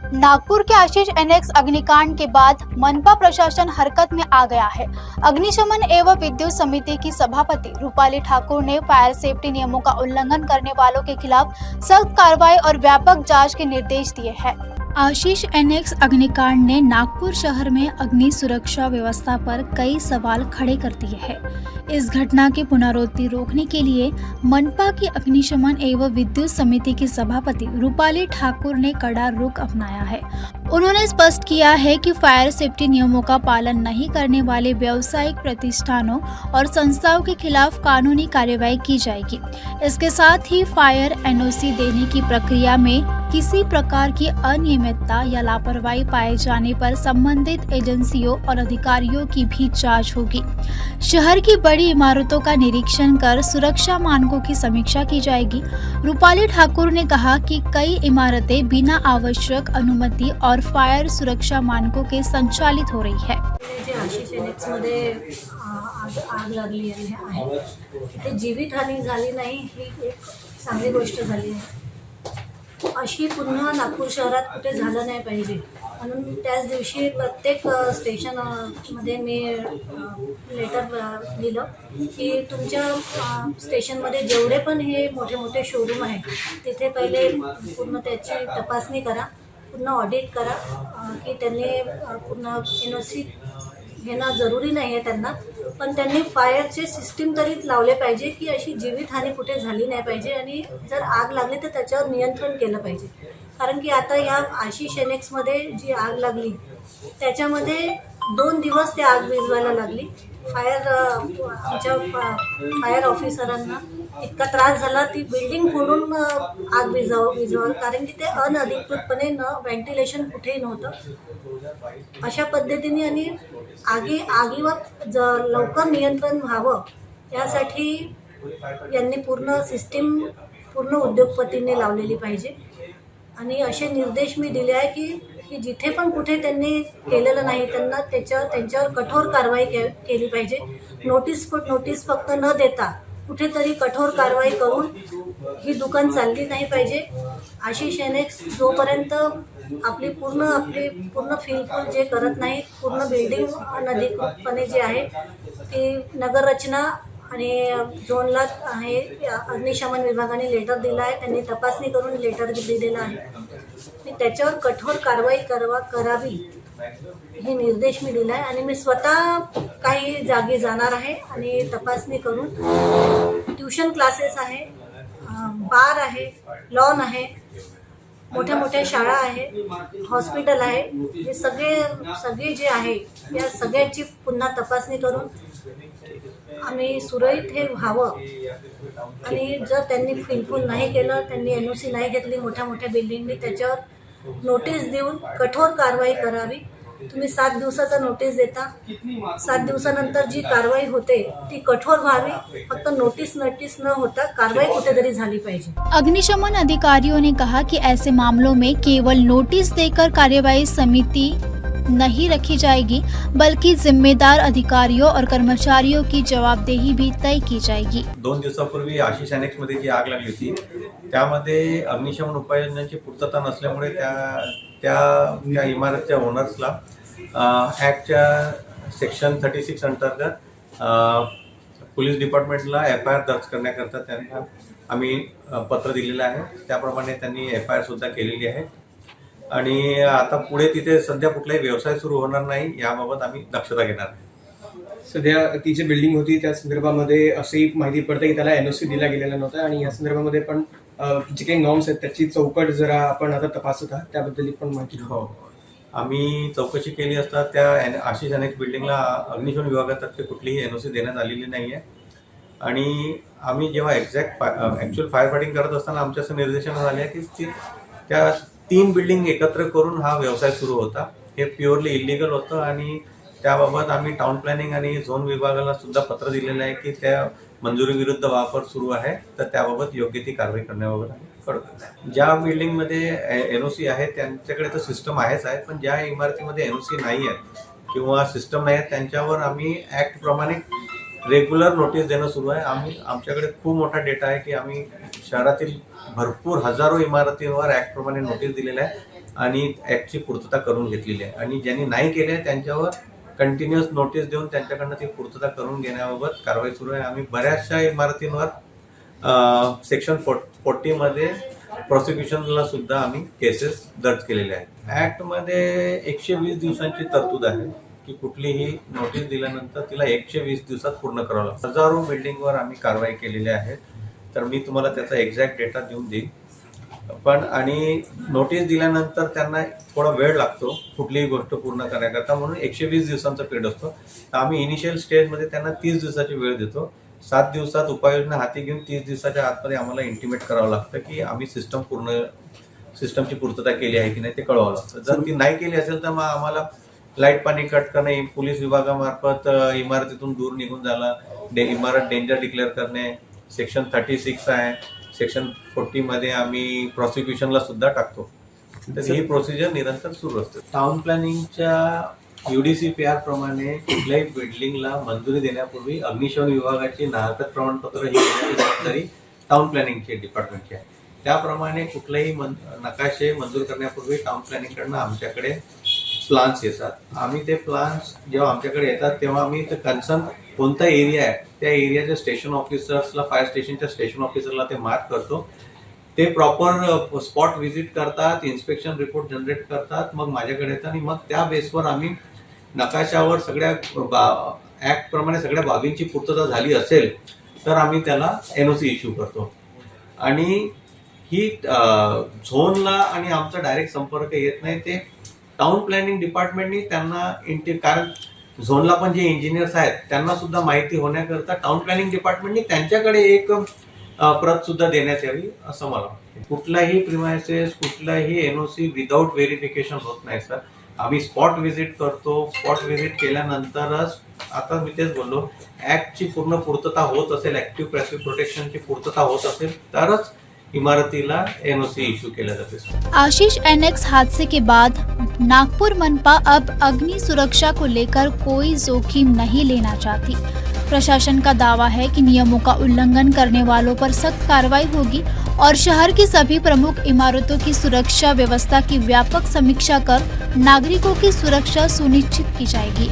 नागपुर के Ashish annex अग्निकांड के बाद मनपा प्रशासन हरकत में आ गया है। अग्निशमन एवं विद्युत समिति की सभापति रूपाली ठाकुर ने फायर सेफ्टी नियमों का उल्लंघन करने वालों के खिलाफ सख्त कार्रवाई और व्यापक जांच के निर्देश दिए हैं। आशीष एनेक्स अग्निकांड ने नागपुर शहर में अग्नि सुरक्षा व्यवस्था पर कई सवाल खड़े कर दिए हैं। इस घटना की पुनरावृत्ति रोकने के लिए मनपा की अग्निशमन एवं विद्युत समिति की सभापति रूपाली ठाकुर ने कड़ा रुख अपनाया है। उन्होंने स्पष्ट किया है कि फायर सेफ्टी नियमों का पालन नहीं करने वाले व्यावसायिक प्रतिष्ठानों और संस्थाओं के खिलाफ कानूनी कार्रवाई की जाएगी। इसके साथ ही फायर एनओसी देने की प्रक्रिया में किसी प्रकार की अनियमितता या लापरवाही पाए जाने पर संबंधित एजेंसियों और अधिकारियों की भी जांच होगी। शहर की बड़ी इमारतों का निरीक्षण कर सुरक्षा मानकों की समीक्षा की जाएगी। रूपाली ठाकुर ने कहा कि कई इमारतें बिना आवश्यक अनुमति और फायर सुरक्षा मानकों के संचालित हो रही है। आशीष एनेक्स मध्ये आग लागली आहे, तिथे जीवितहानी झाली नाही ही एक चांगली गोष्ट झाली आहे। अशी पुन्हा नागपूर शहरात कुठे झालं नाही पाहिजे म्हणून त्याच दिवशी प्रत्येक स्टेशनमध्ये मी लेटर दिलं की तुमच्या स्टेशनमध्ये जेवढे पण हे मोठे मोठे शोरूम आहेत तिथे पहिले पूर्ण त्याची तपासणी करा, पूर्ण ऑडिट करा की त्यांनी पूर्ण एनओसी घेणं जरुरी नाही आहे त्यांना, पण त्यांनी फायरचे सिस्टीम तरी लावले पाहिजे की अशी जीवितहानी कुठे झाली नाही पाहिजे आणि जर आग लागली तर त्याच्यावर नियंत्रण केलं पाहिजे। कारण की आता या आशीष एनेक्समध्ये जी आग लागली त्याच्यामध्ये 2 दिवस ते आग विझवायला लागली। आमच्या फायर ऑफिसरांना इतका त्रास झाला, ती बिल्डिंग फोडून आग विझवाल कारण की ते अनधिकृतपणे व्हेंटिलेशन कुठेही नव्हतं। अशा पद्धतीने आणि आगीवर लवकर नियंत्रण व्हावं यासाठी यांनी पूर्ण सिस्टीम पूर्ण उद्योगपतींनी लावलेली पाहिजे आणि असे निर्देश मी दिले आहे की जिथे पण कुठे त्यांनी केलेलं नाही त्यांना त्यांच्यावर कठोर कारवाई केली पाहिजे। नोटीस फक्त न देता कुठेतरी कठोर कारवाई करून ही दुकान चालली नाही पाहिजे। आशीष एनेक्स जोपर्यंत आपली पूर्ण फिलफूल जे करत नाही, पूर्ण बिल्डिंग अनधिकृतपणे जे आहे ती नगररचना आणि झोनला आहे अग्निशमन विभागाने लेटर दिला आहे, त्यांनी तपासणी करून लेटर दिलेलं आहे, त्याच्यावर कठोर कारवाई करावी हे निर्देश मी दिला आहे आणि मी स्वतः काही जागी जाणार आहे आणि तपासणी करून ट्यूशन क्लासेस आहे, बार आहे, लॉन आहे, मोठ्या मोठ्या शाळा आहे, हॉस्पिटल आहे, हे सगळे जे आहे या सगळ्याची पुन्हा तपासणी करून आम्ही सुरळीत हे व्हावं आणि जर त्यांनी फिलफूल नाही केलं, त्यांनी एनओसी नाही घेतली मोठ्या मोठ्या बिल्डिंगनी त्याच्यावर नोटीस देऊन कठोर कारवाई करावी। तुम्ही 7 दिवसाचा नोटीस देता, 7 दिवसानंतर जी कारवाई होते ती कठोर व्हावी, फक्त नोटीस न होता कारवाई कुठेतरी झाली पाहिजे। अग्निशमन अधिकारियों ने कहा कि ऐसे मामलों में केवल नोटिस देकर कार्यवाही समिति नहीं रखी जाएगी, बल्कि जिम्मेदार अधिकारियों और कर्मचारियों की जवाबदेही भी तय की जाएगी। 2 दिवसापूर्वी आशीष एनेक्स मध्ये जी आग लागली होती त्यामध्ये अग्निशमन उपाययोजनांची पूर्तता नसल्यामुळे त्या इमारतच्या ओनर्सला ॲक्टच्या सेक्शन 36 अंतर्गत पोलीस डिपार्टमेंटला FIR दर्ज करण्याकरता त्यांना आम्ही पत्र दिलेलं आहे। त्याप्रमाणे त्यांनी FIR सुद्धा केलेली आहे आणि आता पुढे तिथे सध्या कुठलाही व्यवसाय सुरू होणार नाही याबाबत आम्ही दक्षता घेणार आहे। सध्या ती जी बिल्डिंग होती त्या संदर्भामध्ये अशी माहिती पडते की त्याला एनओसी दिला गेलेला नव्हता आणि या संदर्भामध्ये पण जे काही नॉर्म्स आहेत त्याची चौकट जरा आपण आता तपासत आहात, त्याबद्दल पण माहिती। हो, आम्ही चौकशी केली असता त्या आशीष एनेक्स बिल्डिंगला अग्निशमन विभागातर्फे कुठलीही एनओसी देण्यात आलेली नाही आहे आणि आम्ही जेव्हा ॲक्च्युअल फायर फायटिंग करत असताना आमच्या असं निर्देशन झाले की त्या 3 बिल्डिंग एकत्र करून हा व्यवसाय सुरू होता, हे प्युअरली इलिगल होतं आणि त्याबाबत आम्ही टाउन प्लॅनिंग आणि झोन विभागाला सुद्धा पत्र दिलेलं आहे की त्या मंजुरी विरुद्ध वापर सुरू आहे तर त्याबाबत योग्य ती कारवाई करण्याबाबत आम्ही करतो। ज्या बिल्डिंगमध्ये एनओसी आहे त्यांच्याकडे तर सिस्टम आहेच आहे, पण ज्या इमारतीमध्ये एनओसी नाही आहे किंवा सिस्टम नाही आहे त्यांच्यावर आम्ही ॲक्टप्रमाणे रेग्युलर नोटीस देणं सुरू आहे। आमच्याकडे खूप मोठा डेटा आहे की आम्ही शहरातील भरपूर हजारो इमारतींवर ॲक्टप्रमाणे नोटीस दिलेला आहे आणि ॲक्टची पूर्तता करून घेतलेली आहे आणि ज्यांनी नाही केले त्यांच्यावर कंटिन्युअस नोटीस देऊन त्यांच्याकडनं ती पूर्तता करून घेण्याबाबत कारवाई सुरू आहे. आम्ही बऱ्याचशा इमारतींवर सेक्शन 40 मध्ये प्रॉसिक्युशनला सुद्धा आम्ही केसेस दर्ज केलेल्या आहेत. ॲक्टमध्ये 120 दिवसांची तरतूद आहे की कुठलीही नोटीस दिल्यानंतर तिला 120 दिवसात पूर्ण करावं लागतं. हजारो बिल्डिंगवर आम्ही कारवाई केलेली आहे. तर मी तुम्हाला त्याचा एक्झॅक्ट डेटा देऊन देईन. पण आणि नोटीस दिल्यानंतर त्यांना थोडा वेळ लागतो कुठलीही गोष्ट पूर्ण करण्याकरता, म्हणून 120 दिवसांचा पिरियड असतो. तर आम्ही इनिशियल स्टेजमध्ये त्यांना 30 दिवसाची वेळ देतो. 7 दिवसात उपाययोजना हाती घेऊन 30 दिवसाच्या आतमध्ये आम्हाला इंटिमेट करावं लागतं की आम्ही सिस्टमची पूर्तता केली आहे की नाही ते कळवावं लागतं. जर ती नाही केली असेल तर मग आम्हाला लाईट पाणी कट करणे, पोलीस विभागामार्फत इमारतीतून दूर निघून जायला, इमारत डेंजर डिक्लेअर करणे, सेक्शन 36 आहे, सेक्शन 40 मध्ये आम्ही प्रॉसिक्युशनला सुद्धा टाकतो. तर ही प्रोसिजर निरंतर सुरू असते. टाउन प्लॅनिंगच्या UDCPR प्रमाणे कुठल्याही बिल्डिंगला मंजुरी देण्यापूर्वी अग्निशमन विभागाची नाहरकत प्रमाणपत्र ही देण्याची जबाबदारी टाउन प्लॅनिंगची डिपार्टमेंटची आहे. त्याप्रमाणे कुठलेही नकाशे मंजूर करण्यापूर्वी टाउन प्लॅनिंगकडनं आमच्याकडे प्लान्स येतात. आम्ही ते प्लान्स जेव्हा आमच्याकडे येतात तेव्हा आम्ही ते कन्सर्न कोणता एरिया आहे त्या एरियाच्या स्टेशन ऑफिसर्सला, फायर स्टेशनच्या स्टेशन ऑफिसरला ते मार्क करतो. ते प्रॉपर स्पॉट व्हिजिट करतात, इन्स्पेक्शन रिपोर्ट जनरेट करतात, मग माझ्याकडे येतात आणि मग त्या बेसवर आम्ही नकाशावर सगळ्या ऍक्ट प्रमाणे सगळ्या बाबींची पूर्तता झाली असेल तर आम्ही त्याला NOC इश्यू करतो. आणि ही झोनला आणि आमचा डायरेक्ट संपर्क येत नाही. ते टाउन प्लॅनिंग डिपार्टमेंटनी त्यांना कारण झोनला पण जे इंजिनियर्स आहेत त्यांना सुद्धा माहिती होण्याकरता टाउन प्लॅनिंग डिपार्टमेंटनी त्यांच्याकडे एक प्रत सुद्धा देण्यात यावी असं मला वाटतं. कुठलाही प्रिमायसेस, कुठलाही NOC विदाऊट व्हेरिफिकेशन होत नाही सर. आम्ही स्पॉट व्हिजिट करतो. स्पॉट व्हिजिट केल्यानंतरच, आता मी तेच बोललो, ऍक्टची पूर्ण पूर्तता होत असेल, ऍक्टिव्ह पॅसिव्ह प्रोटेक्शनची पूर्तता होत असेल तरच इमारतीला NOC इश्यू केला जाते. आशीष NX हादसे के बाद नागपुर मनपा अब अग्नि सुरक्षा को लेकर कोई जोखिम नहीं लेना चाहती। प्रशासन का दावा है कि नियमों का उल्लंघन करने वालों पर सख्त कार्रवाई होगी और शहर की सभी प्रमुख इमारतों की सुरक्षा व्यवस्था की व्यापक समीक्षा कर नागरिकों की सुरक्षा सुनिश्चित की जाएगी।